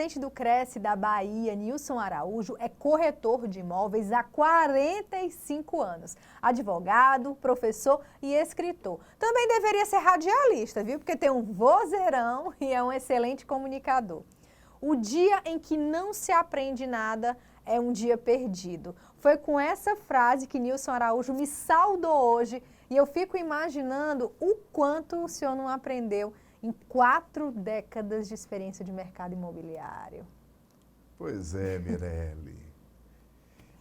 presidente do Cresce da Bahia, Nilson Araújo, é corretor de imóveis há 45 anos. Advogado, professor e escritor. Também deveria ser radialista, viu? Porque tem um vozeirão e é um excelente comunicador. O dia em que não se aprende nada é um dia perdido. Foi com essa frase que Nilson Araújo me saudou hoje e eu fico imaginando o quanto o senhor não aprendeu em 4 décadas de experiência de mercado imobiliário. Pois é, Mirelle.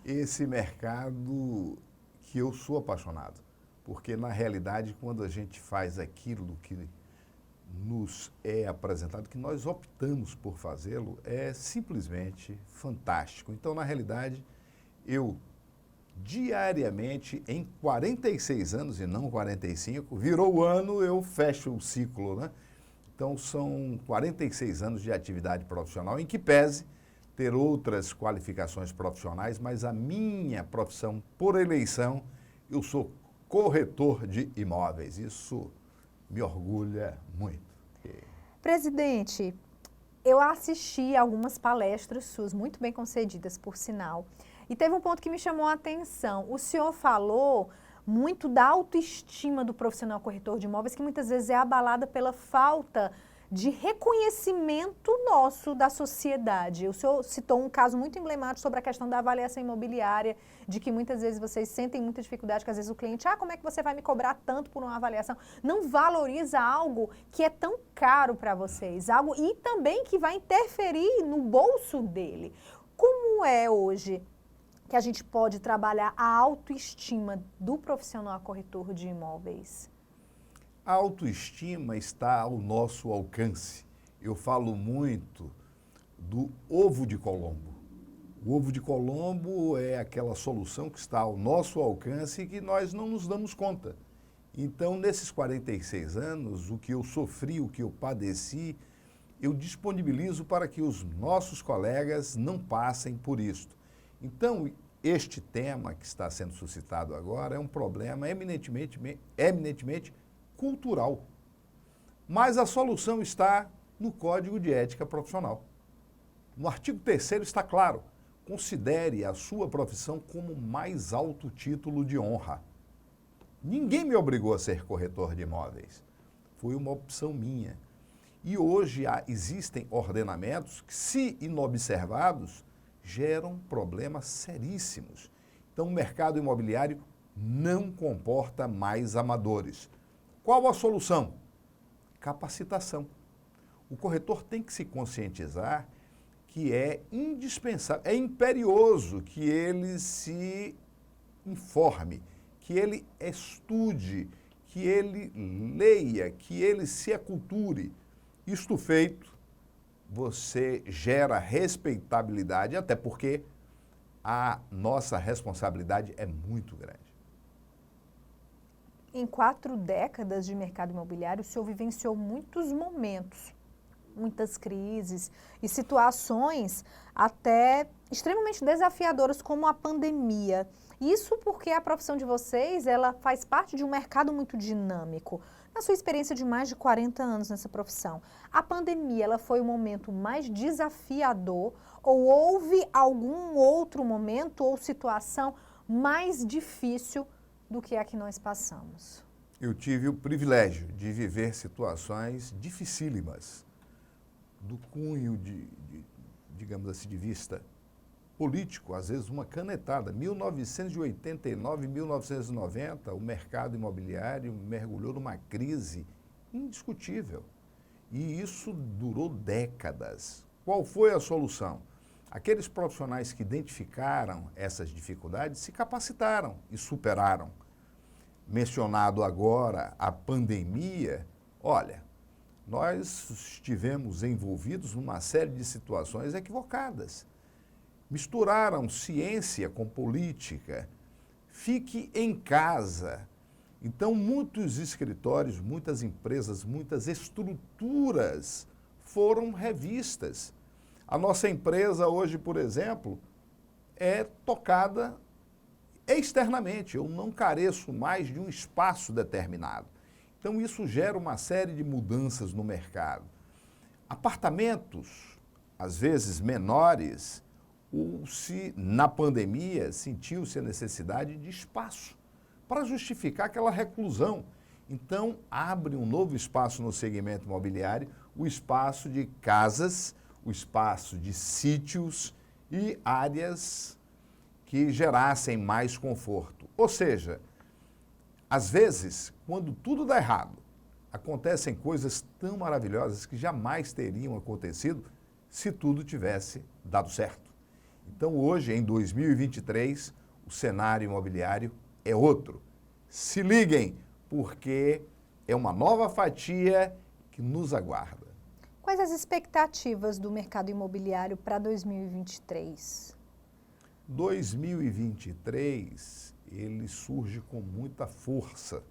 Esse mercado que eu sou apaixonado, porque na realidade quando a gente faz aquilo que nos é apresentado, que nós optamos por fazê-lo, é simplesmente fantástico. Então, na realidade, eu diariamente, em 46 anos e não 45, virou o ano, eu fecho o ciclo, né? Então, são 46 anos de atividade profissional, em que pese ter outras qualificações profissionais, mas a minha profissão, por eleição, eu sou corretor de imóveis. Isso me orgulha muito. Presidente, eu assisti algumas palestras suas, muito bem concedidas, por sinal, e teve um ponto que me chamou a atenção. O senhor falou muito da autoestima do profissional corretor de imóveis, que muitas vezes é abalada pela falta de reconhecimento nosso da sociedade. O senhor citou um caso muito emblemático sobre a questão da avaliação imobiliária, de que muitas vezes vocês sentem muita dificuldade, que às vezes o cliente, como é que você vai me cobrar tanto por uma avaliação? Não valoriza algo que é tão caro para vocês, algo e também que vai interferir no bolso dele. Como é hoje que a gente pode trabalhar a autoestima do profissional corretor de imóveis? A autoestima está ao nosso alcance. Eu falo muito do ovo de Colombo. O ovo de Colombo é aquela solução que está ao nosso alcance e que nós não nos damos conta. Então, nesses 46 anos, o que eu sofri, o que eu padeci, eu disponibilizo para que os nossos colegas não passem por isto. Então, este tema que está sendo suscitado agora é um problema eminentemente cultural. Mas a solução está no Código de Ética Profissional. No artigo 3º está claro: considere a sua profissão como o mais alto título de honra. Ninguém me obrigou a ser corretor de imóveis. Foi uma opção minha. E hoje existem ordenamentos que, se inobservados, geram problemas seríssimos. Então, o mercado imobiliário não comporta mais amadores. Qual a solução? Capacitação. O corretor tem que se conscientizar que é indispensável, é imperioso que ele se informe, que ele estude, que ele leia, que ele se aculture. Isto feito, você gera respeitabilidade, até porque a nossa responsabilidade é muito grande. Em 4 décadas de mercado imobiliário, o senhor vivenciou muitos momentos, muitas crises e situações até extremamente desafiadoras, como a pandemia. Isso porque a profissão de vocês, ela faz parte de um mercado muito dinâmico. Na sua experiência de mais de 40 anos nessa profissão, a pandemia, ela foi o momento mais desafiador ou houve algum outro momento ou situação mais difícil do que a que nós passamos? Eu tive o privilégio de viver situações dificílimas, do cunho digamos assim, de vista político, às vezes uma canetada. 1989, 1990, o mercado imobiliário mergulhou numa crise indiscutível. E isso durou décadas. Qual foi a solução? Aqueles profissionais que identificaram essas dificuldades se capacitaram e superaram. Mencionado agora a pandemia, olha, nós estivemos envolvidos numa série de situações equivocadas. Misturaram ciência com política. Fique em casa. Então, muitos escritórios, muitas empresas, muitas estruturas foram revistas. A nossa empresa hoje, por exemplo, é tocada externamente. Eu não careço mais de um espaço determinado. Então, isso gera uma série de mudanças no mercado. Apartamentos às vezes menores, na pandemia sentiu-se a necessidade de espaço para justificar aquela reclusão. Então, abre um novo espaço no segmento imobiliário, o espaço de casas, o espaço de sítios e áreas que gerassem mais conforto. Ou seja, às vezes, quando tudo dá errado, acontecem coisas tão maravilhosas que jamais teriam acontecido se tudo tivesse dado certo. Então, hoje, em 2023, o cenário imobiliário é outro. Se liguem, porque é uma nova fatia que nos aguarda. Quais as expectativas do mercado imobiliário para 2023? 2023, ele surge com muita força,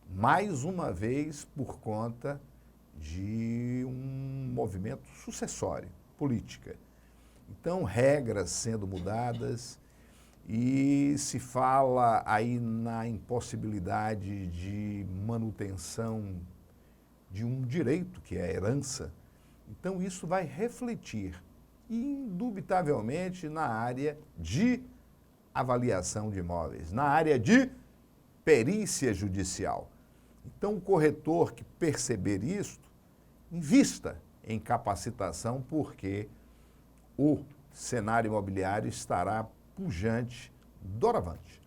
mais uma vez por conta de um movimento sucessório, política. Então, regras sendo mudadas e se fala aí na impossibilidade de manutenção de um direito, que é a herança. Então, isso vai refletir, indubitavelmente, na área de avaliação de imóveis, na área de perícia judicial. Então, o corretor que perceber isto, invista em capacitação, porque o cenário imobiliário estará pujante, doravante.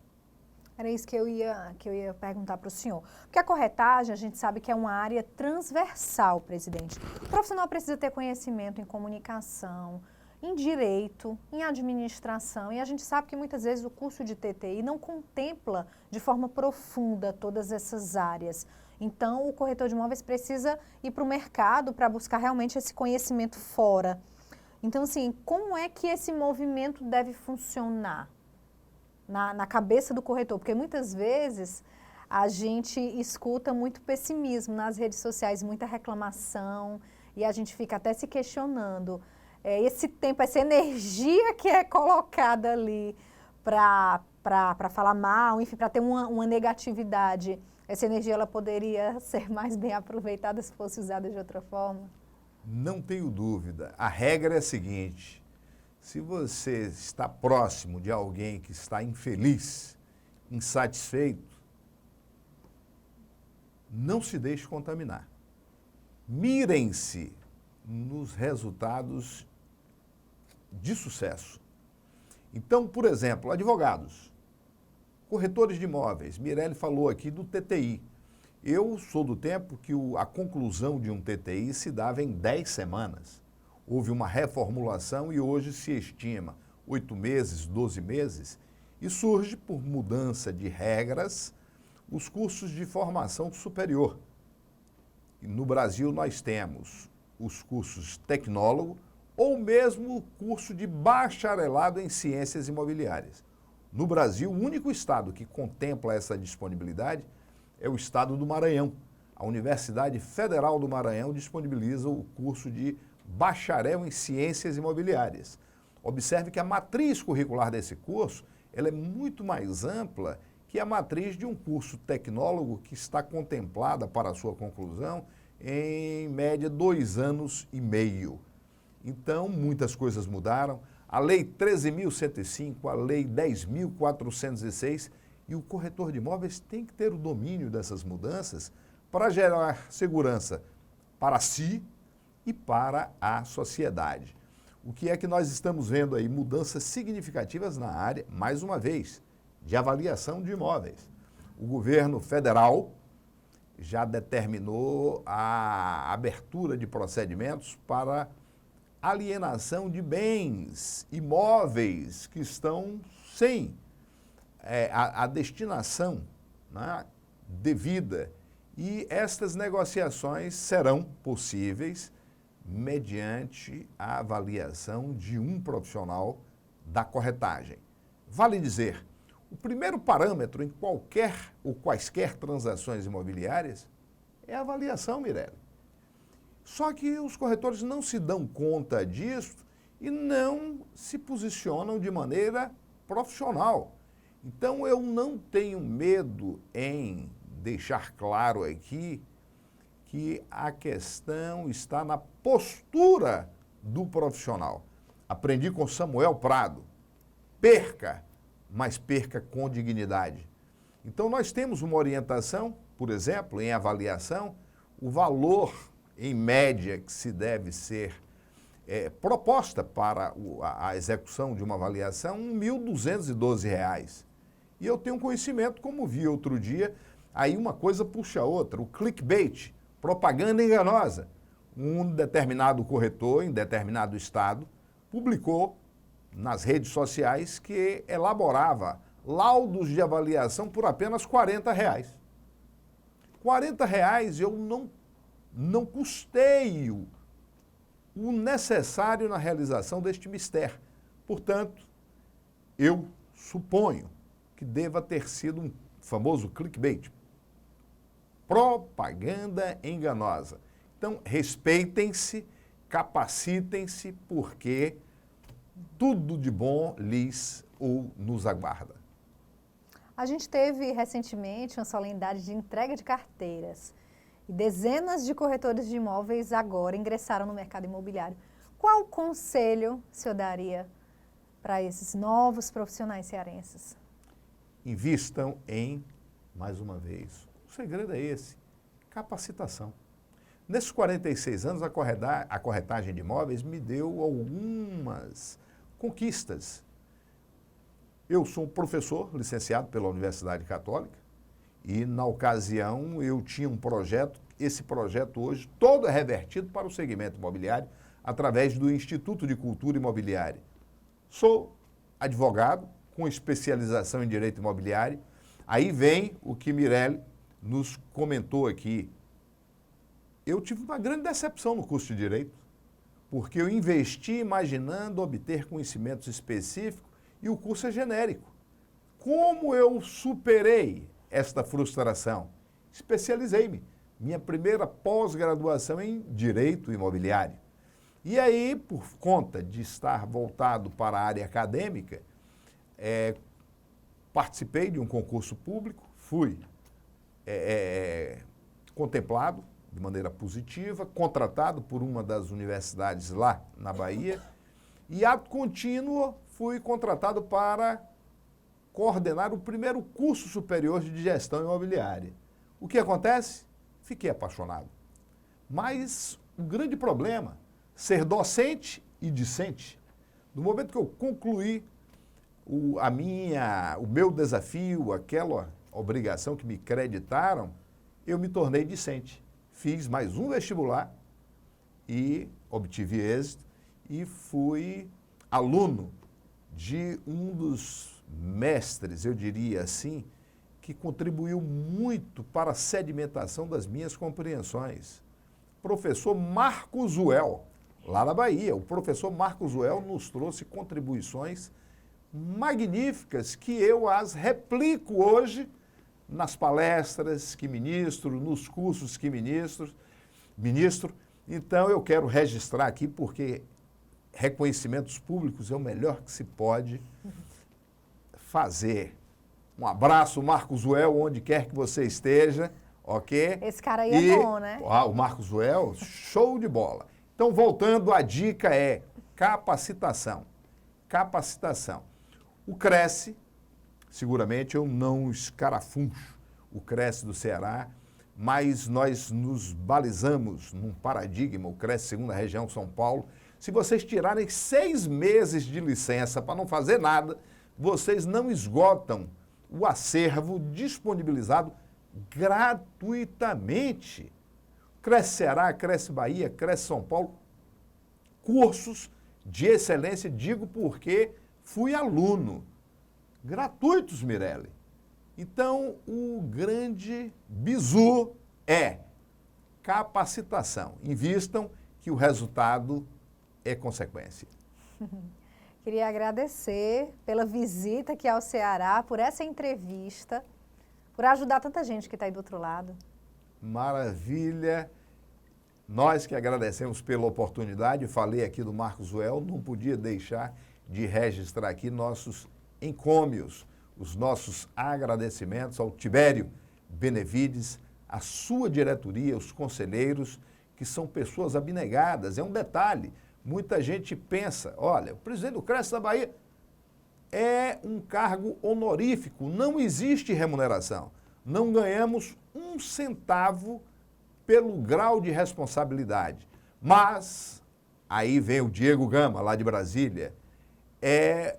Era isso que eu ia perguntar para o senhor. Porque a corretagem, a gente sabe que é uma área transversal, presidente. O profissional precisa ter conhecimento em comunicação, em direito, em administração, e a gente sabe que muitas vezes o curso de TTI não contempla de forma profunda todas essas áreas. Então, o corretor de imóveis precisa ir para o mercado para buscar realmente esse conhecimento fora. Então, assim, como é que esse movimento deve funcionar na cabeça do corretor? Porque muitas vezes a gente escuta muito pessimismo nas redes sociais, muita reclamação, e a gente fica até se questionando. Esse tempo, essa energia que é colocada ali para falar mal, enfim, para ter uma negatividade, essa energia ela poderia ser mais bem aproveitada se fosse usada de outra forma? Não tenho dúvida. A regra é a seguinte: se você está próximo de alguém que está infeliz, insatisfeito, não se deixe contaminar. Mirem-se nos resultados de sucesso. Então, por exemplo, advogados, corretores de imóveis, Mirelle falou aqui do TTI. Eu sou do tempo que a conclusão de um TTI se dava em 10 semanas. Houve uma reformulação e hoje se estima 8 meses, 12 meses, e surge por mudança de regras os cursos de formação superior. E no Brasil nós temos os cursos tecnólogo ou mesmo o curso de bacharelado em ciências imobiliárias. No Brasil, o único estado que contempla essa disponibilidade é o estado do Maranhão. A Universidade Federal do Maranhão disponibiliza o curso de bacharel em ciências imobiliárias. Observe que a matriz curricular desse curso ela é muito mais ampla que a matriz de um curso tecnólogo que está contemplada para a sua conclusão em média 2 anos e meio. Então, muitas coisas mudaram. A Lei 13.105, a Lei 10.406, e o corretor de imóveis tem que ter o domínio dessas mudanças para gerar segurança para si e para a sociedade. O que é que nós estamos vendo aí? Mudanças significativas na área, mais uma vez, de avaliação de imóveis. O governo federal já determinou a abertura de procedimentos para alienação de bens imóveis que estão sem a destinação, né, devida. E estas negociações serão possíveis mediante a avaliação de um profissional da corretagem. Vale dizer, o primeiro parâmetro em qualquer ou quaisquer transações imobiliárias é a avaliação, Mirelle. Só que os corretores não se dão conta disso e não se posicionam de maneira profissional. Então, eu não tenho medo em deixar claro aqui que a questão está na postura do profissional. Aprendi com Samuel Prado. Perca, mas perca com dignidade. Então, nós temos uma orientação, por exemplo, em avaliação, o valor, em média, que se deve ser proposta para a execução de uma avaliação, R$ 1.212. E eu tenho conhecimento, como vi outro dia, aí uma coisa puxa a outra, o clickbait, propaganda enganosa. Um determinado corretor, em determinado estado, publicou nas redes sociais que elaborava laudos de avaliação por apenas R$ 40. R$ 40 eu não custeio o necessário na realização deste mistério. Portanto, eu suponho que deva ter sido um famoso clickbait. Propaganda enganosa. Então, respeitem-se, capacitem-se, porque tudo de bom lhes ou nos aguarda. A gente teve recentemente uma solenidade de entrega de carteiras. E dezenas de corretores de imóveis agora ingressaram no mercado imobiliário. Qual conselho o senhor daria para esses novos profissionais cearenses? Invistam em, mais uma vez, o segredo é esse, capacitação. Nesses 46 anos, a corretagem de imóveis me deu algumas conquistas. Eu sou um professor licenciado pela Universidade Católica e, na ocasião, eu tinha um projeto. Esse projeto hoje todo é revertido para o segmento imobiliário através do Instituto de Cultura Imobiliária. Sou advogado com especialização em direito imobiliário. Aí vem o que Mirelle nos comentou aqui. Eu tive uma grande decepção no curso de Direito, porque eu investi imaginando obter conhecimentos específicos e o curso é genérico. Como eu superei esta frustração? Especializei-me. Minha primeira pós-graduação em Direito Imobiliário. E aí, por conta de estar voltado para a área acadêmica, participei de um concurso público, fui contemplado de maneira positiva, contratado por uma das universidades lá na Bahia, e, ato contínuo, fui contratado para coordenar o primeiro curso superior de gestão imobiliária. O que acontece? Fiquei apaixonado. Mas o grande problema, ser docente e discente. No momento que eu concluí o meu desafio, aquela obrigação que me creditaram, eu me tornei discente. Fiz mais um vestibular e obtive êxito e fui aluno de um dos mestres, eu diria assim, que contribuiu muito para a sedimentação das minhas compreensões. Professor Marcos Uel, lá na Bahia. O professor Marcos Uel nos trouxe contribuições magníficas que eu as replico hoje nas palestras que ministro, nos cursos que ministro. Então, eu quero registrar aqui porque reconhecimentos públicos é o melhor que se pode fazer. Um abraço, Marcos Uel, onde quer que você esteja, ok? Esse cara aí é bom, né? O Marcos Uel, show de bola. Então, voltando, a dica é capacitação. Capacitação. O Cresce, seguramente eu não escarafuncho o Cresce do Ceará, mas nós nos balizamos num paradigma, o Cresce Segunda Região São Paulo. Se vocês tirarem 6 meses de licença para não fazer nada, vocês não esgotam o acervo disponibilizado gratuitamente. Cresce Ceará, Cresce Bahia, Cresce São Paulo, cursos de excelência, digo porque fui aluno, gratuitos, Mirelle. Então, o grande bizu é capacitação. Invistam que o resultado é consequência. Queria agradecer pela visita aqui ao Ceará, por essa entrevista, por ajudar tanta gente que está aí do outro lado. Maravilha. Nós que agradecemos pela oportunidade, falei aqui do Marcos Uel, não podia deixar de registrar aqui nossos encômios, os nossos agradecimentos ao Tibério Benevides, a sua diretoria, os conselheiros, que são pessoas abnegadas. É um detalhe, Muita gente pensa, olha, o presidente do CRES da Bahia é um cargo honorífico, não existe remuneração. Não ganhamos um centavo pelo grau de responsabilidade. Mas, aí vem o Diego Gama, lá de Brasília, é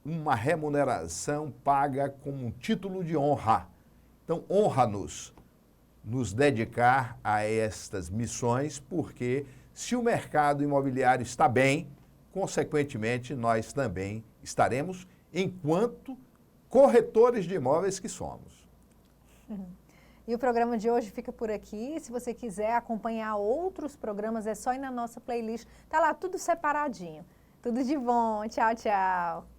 uma remuneração paga como um título de honra. Então, honra-nos nos dedicar a estas missões, porque se o mercado imobiliário está bem, consequentemente, nós também estaremos, enquanto corretores de imóveis que somos. E o programa de hoje fica por aqui. Se você quiser acompanhar outros programas, é só ir na nossa playlist. Tá lá tudo separadinho. Tudo de bom. Tchau, tchau.